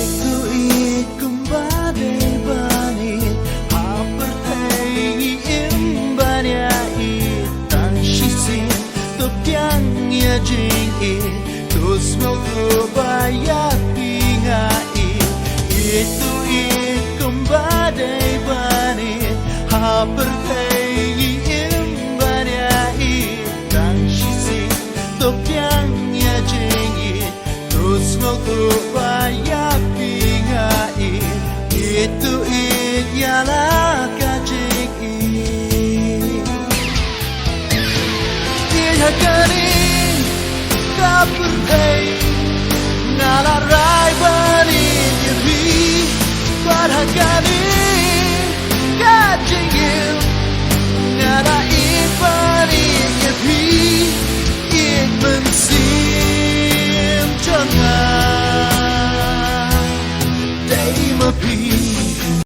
Itu kembali banit Hapertai imbanya Itang shisin Topiang ya jing Tus mau kubayat pingai Itu kembali banit Hapertai imbanya Itang shisin Topiang ya jing Tus mau kubayat pingai Itu ialah kajik Ilhakani kapurhai Ngalarai bani nyebi Barhakani kajik Ngarai bani nyebi Ik mensim jangan Day mapi